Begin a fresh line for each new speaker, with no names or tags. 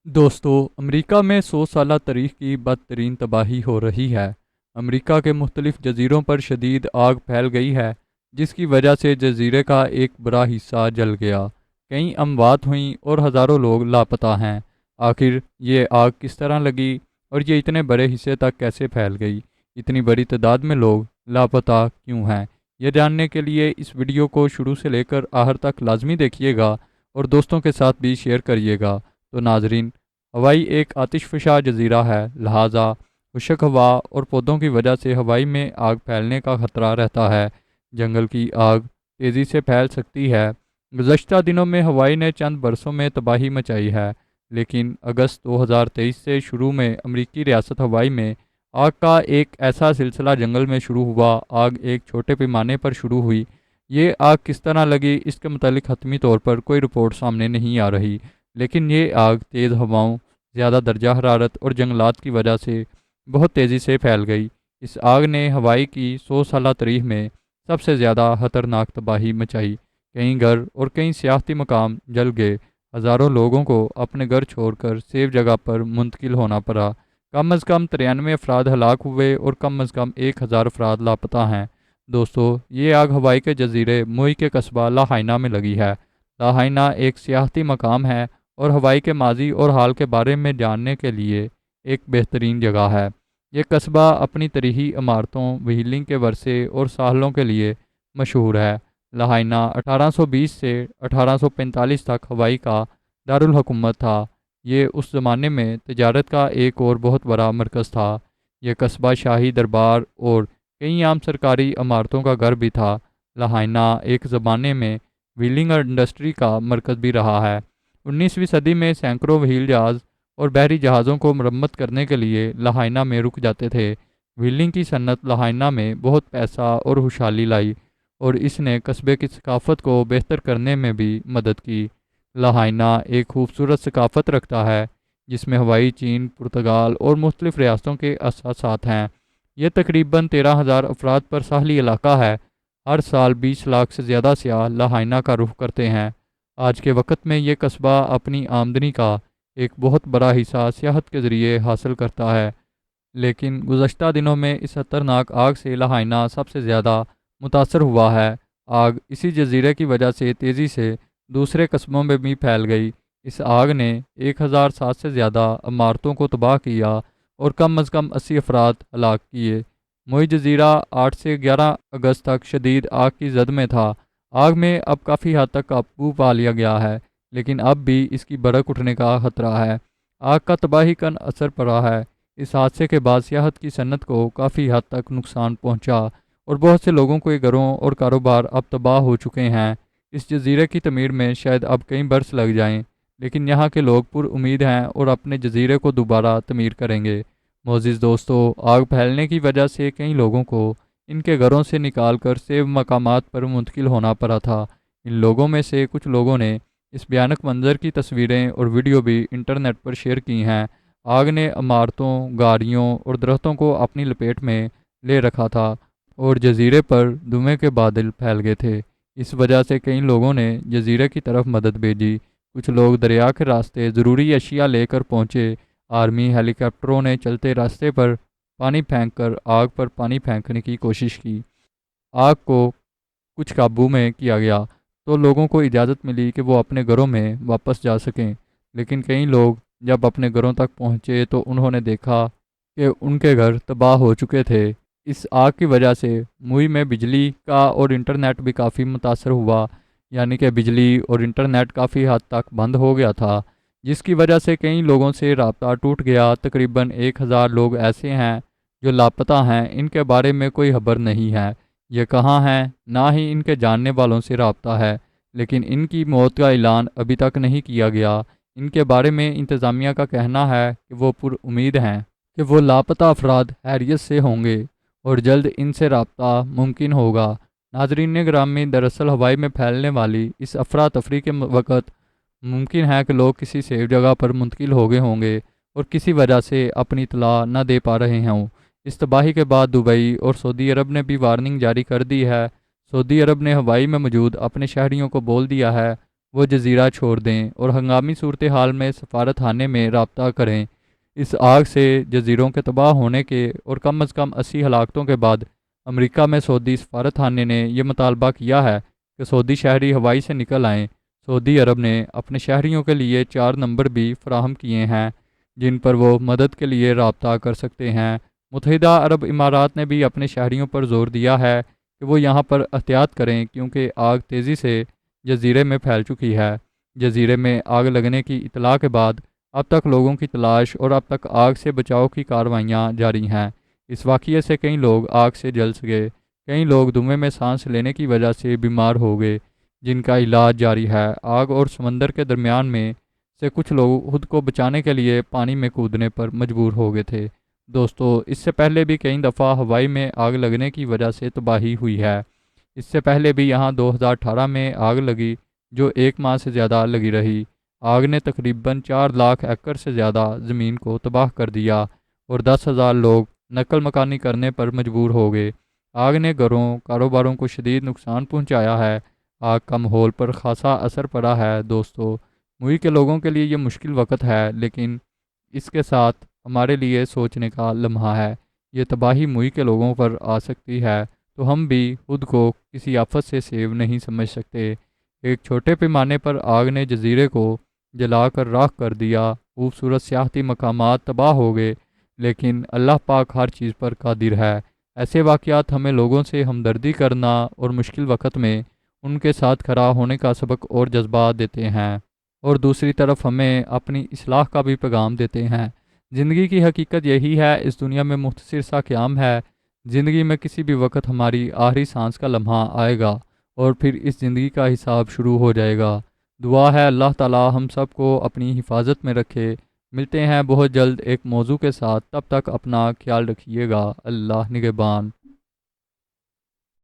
दोस्तों, अमेरिका में 100 साला तारीख की बदतरीन तबाही हो रही है। अमेरिका के मुख्तलिफ जजीरों पर शदीद आग फैल गई है, जिसकी वजह से जजीरे का एक बड़ा हिस्सा जल गया। कई अमवात हुई और हज़ारों लोग लापता हैं। आखिर ये आग किस तरह लगी और ये इतने बड़े हिस्से तक कैसे फैल गई? इतनी बड़ी तादाद में लोग लापता क्यों हैं? ये जानने के लिए इस वीडियो को शुरू से लेकर आखिर तक लाजमी देखिएगा और दोस्तों के साथ भी शेयर करिएगा। तो नाजरीन, हवाई एक आतिशफ़शा जजीरा है, लिहाजा खुशक हवा और पौधों की वजह से हवाई में आग फैलने का ख़तरा रहता है। जंगल की आग तेज़ी से फैल सकती है। गुज़श्ता दिनों में हवाई ने चंद बरसों में तबाही मचाई है, लेकिन अगस्त 2023 से शुरू में अमरीकी रियासत हवाई में आग का एक ऐसा सिलसिला जंगल में शुरू हुआ। आग एक छोटे पैमाने पर शुरू हुई। ये आग किस तरह लगी, इसके मुतालिक हतमी तौर पर कोई रिपोर्ट सामने नहीं आ रही, लेकिन ये आग तेज़ हवाओं, ज़्यादा दर्जा हरारत और जंगलात की वजह से बहुत तेज़ी से फैल गई। इस आग ने हवाई की 100 साला तारीख में सबसे ज़्यादा खतरनाक तबाही मचाई। कई घर और कई सियाहती मकाम जल गए। हज़ारों लोगों को अपने घर छोड़कर सेफ जगह पर मुंतकिल होना पड़ा। कम अज़ कम 93 अफराद हलाक हुए और कम अज़ कम 1000 अफराद लापता हैं। दोस्तों, ये आग हवाई के जजीरे मुई के कस्बा लाहाइना में लगी है। लाहाइना एक सियाहती मकाम है और हवाई के माजी और हाल के बारे में जानने के लिए एक बेहतरीन जगह है। ये कस्बा अपनी तरीही इमारतों, व्हीलिंग के वर्से और साहलों के लिए मशहूर है। लाहाइना 1820 से 1845 तक हवाई का दारुल हुकूमत था। ये उस ज़माने में तजारत का एक और बहुत बड़ा मरकज़ था। यह कस्बा शाही दरबार और कई आम सरकारी इमारतों का घर भी था। लाहाइना एक ज़माने में व्हीलिंग इंडस्ट्री का मरकज़ भी रहा है। 19वीं सदी में सैकड़ों व्हील जहाज़ और बहरी जहाज़ों को मरम्मत करने के लिए लाहाइना में रुक जाते थे। व्हीलिंग की सन्नत लाहाइना में बहुत पैसा और खुशहाली लाई और इसने कस्बे की सकाफत को बेहतर करने में भी मदद की। लाहाइना एक खूबसूरत सकाफत रखता है, जिसमें हवाई, चीन, पुर्तगाल और मुख्तलिफ़ रियासतों के असासात हैं। यह तकरीबन 13,000 अफराद पर साहली इलाका है। हर साल 20 लाख से ज़्यादा सियाह लाहाइना का रुख करते हैं। आज के वक्त में ये कस्बा अपनी आमदनी का एक बहुत बड़ा हिस्सा सियाहत के ज़रिए हासिल करता है। लेकिन गुज़श्ता दिनों में इस खतरनाक आग से लाहाइना सबसे ज़्यादा मुतासर हुआ है। आग इसी जजीरे की वजह से तेज़ी से दूसरे कस्बों में भी फैल गई। इस आग ने 1007 से ज़्यादा इमारतों को तबाह किया और कम अज़ कम 80 अफराद हलाक किए। मुई जजीरा 8 से 11 अगस्त तक शदीद आग की जद में था। आग में अब काफ़ी हद तक काबू पा लिया गया है, लेकिन अब भी इसकी भड़क उठने का खतरा है। आग का तबाही कन असर पड़ा है। इस हादसे के बाद सियाहत की सन्नत को काफ़ी हद तक नुकसान पहुंचा और बहुत से लोगों के घरों और कारोबार अब तबाह हो चुके हैं। इस जजीरे की तमीर में शायद अब कई बरस लग जाएं, लेकिन यहाँ के लोग पुरउम्मीद हैं और अपने जजीरे को दोबारा तमीर करेंगे। मोअज़्ज़िज़ दोस्तों, आग फैलने की वजह से कई लोगों को इनके घरों से निकाल कर सेब मकामात पर मुंतकिल होना पड़ा था। इन लोगों में से कुछ लोगों ने इस भयानक मंजर की तस्वीरें और वीडियो भी इंटरनेट पर शेयर की हैं। आग ने इमारतों, गाड़ियों और दरख्तों को अपनी लपेट में ले रखा था और जजीरे पर धुएं के बादल फैल गए थे। इस वजह से कई लोगों ने जजीरे की तरफ मदद भेजी। कुछ लोग दरिया के रास्ते ज़रूरी अशिया लेकर पहुँचे। आर्मी हेलीकॉप्टरों ने चलते रास्ते पर पानी फेंककर आग पर पानी फेंकने की कोशिश की। आग को कुछ काबू में किया गया तो लोगों को इजाज़त मिली कि वो अपने घरों में वापस जा सकें, लेकिन कई लोग जब अपने घरों तक पहुंचे तो उन्होंने देखा कि उनके घर तबाह हो चुके थे। इस आग की वजह से मुई में बिजली का और इंटरनेट भी काफ़ी मुतासर हुआ, यानी कि बिजली और इंटरनेट काफ़ी हद तक बंद हो गया था, जिसकी वजह से कई लोगों से राब्ता टूट गया। तकरीबन 1000 लोग ऐसे हैं जो लापता हैं। इनके बारे में कोई खबर नहीं है, ये कहाँ हैं, ना ही इनके जानने वालों से राब्ता है, लेकिन इनकी मौत का ऐलान अभी तक नहीं किया गया। इनके बारे में इंतज़ामिया का कहना है कि वो पुरउम्मीद हैं कि वो लापता अफराद हैरियत से होंगे और जल्द इनसे राब्ता मुमकिन होगा। नाजरीन ग्रामी, दरअसल हवाई में फैलने वाली इस अफरा तफरी के वक़्त मुमकिन है कि लोग किसी सेफ जगह पर मुंतकिल हो गए होंगे और किसी वजह से अपनी इतला न दे पा रहे हों। इस तबाही के बाद दुबई और सऊदी अरब ने भी वार्निंग जारी कर दी है। सऊदी अरब ने हवाई में मौजूद अपने शहरियों को बोल दिया है وہ جزیرہ چھوڑ دیں اور ہنگامی صورتحال میں سفارت خانے میں رابطہ کریں۔ اس آگ سے جزیروں کے تباہ ہونے کے اور کم از کم 80 ہلاکتوں کے بعد امریکہ میں سعودی سفارت خانے نے یہ مطالبہ کیا ہے کہ سعودی شہری ہوائی سے نکل آئیں۔ سعودی عرب نے اپنے شہریوں کے لیے 4 نمبر بھی فراہم کیے ہیں جن پر وہ مدد کے لیے رابطہ کر سکتے ہیں۔ متحدہ عرب امارات نے بھی اپنے شہریوں پر زور دیا ہے کہ وہ یہاں پر احتیاط کریں کیونکہ آگ تیزی سے جزیرے میں پھیل چکی ہے۔ جزیرے میں آگ لگنے کی اطلاع کے بعد اب تک لوگوں کی تلاش اور اب تک آگ سے بچاؤ کی کارروائیاں جاری ہیں۔ اس واقعے سے کئی لوگ آگ سے جل گئے، کئی لوگ دھوئیں میں سانس لینے کی وجہ سے بیمار ہو گئے جن کا علاج جاری ہے۔ آگ اور سمندر کے درمیان میں سے کچھ لوگ خود کو بچانے کے لیے پانی میں کودنے پر مجبور ہو گئے تھے۔ دوستو، اس سے پہلے بھی کئی دفعہ ہوائی میں آگ لگنے کی وجہ سے تباہی ہوئی ہے۔ اس سے پہلے بھی یہاں 2018 میں آگ لگی جو 1 ماہ سے زیادہ لگی رہی۔ آگ نے تقریباً 4 لاکھ ایکڑ سے زیادہ زمین کو تباہ کر دیا اور 10,000 لوگ نقل مکانی کرنے پر مجبور ہو گئے۔ آگ نے گھروں، کاروباروں کو شدید نقصان پہنچایا ہے۔ آگ کا ماحول پر خاصا اثر پڑا ہے۔ دوستو، مئی کے لوگوں کے لیے یہ مشکل وقت ہے لیکن اس کے ساتھ ہمارے لیے سوچنے کا لمحہ ہے۔ یہ تباہی مئی کے لوگوں پر آ سکتی ہے تو ہم بھی خود کو کسی آفت سے سیو نہیں سمجھ سکتے۔ ایک چھوٹے پیمانے پر آگ نے جزیرے کو جلا کر راکھ کر دیا، خوبصورت سیاحتی مقامات تباہ ہو گئے، لیکن اللہ پاک ہر چیز پر قادر ہے۔ ایسے واقعات ہمیں لوگوں سے ہمدردی کرنا اور مشکل وقت میں ان کے ساتھ کھڑا ہونے کا سبق اور جذبہ دیتے ہیں، اور دوسری طرف ہمیں اپنی اصلاح کا بھی پیغام دیتے ہیں۔ زندگی کی حقیقت یہی ہے، اس دنیا میں مختصر سا قیام ہے۔ زندگی میں کسی بھی وقت ہماری آخری سانس کا لمحہ آئے گا اور پھر اس زندگی کا حساب شروع ہو جائے گا۔ دعا ہے اللہ تعالی ہم سب کو اپنی حفاظت میں رکھے۔ ملتے ہیں بہت جلد ایک موضوع کے ساتھ، تب تک اپنا خیال رکھیے گا۔ اللہ نگہبان۔